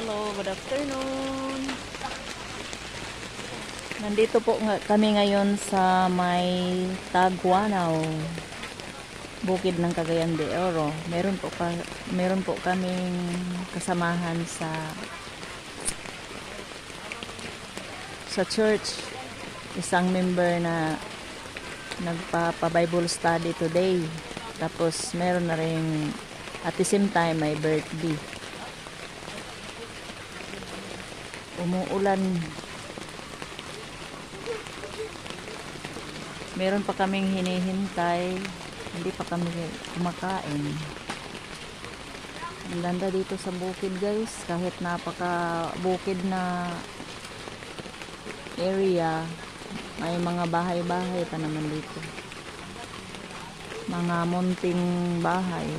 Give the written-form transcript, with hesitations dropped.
Hello, good afternoon. Nandito po kami ngayon sa may Tagwanaw, bukid ng Cagayan de Oro. Meron po kaming kasamahan sa church. Isang member na nagpa-Bible study today. Tapos meron na rin at the same time may birthday. Umuulan. Meron pa kaming hinihintay. Hindi pa kami kumakain. Ang ganda dito sa bukid, guys. Kahit napaka bukid na area, may mga bahay-bahay pa naman dito. Mga munting bahay.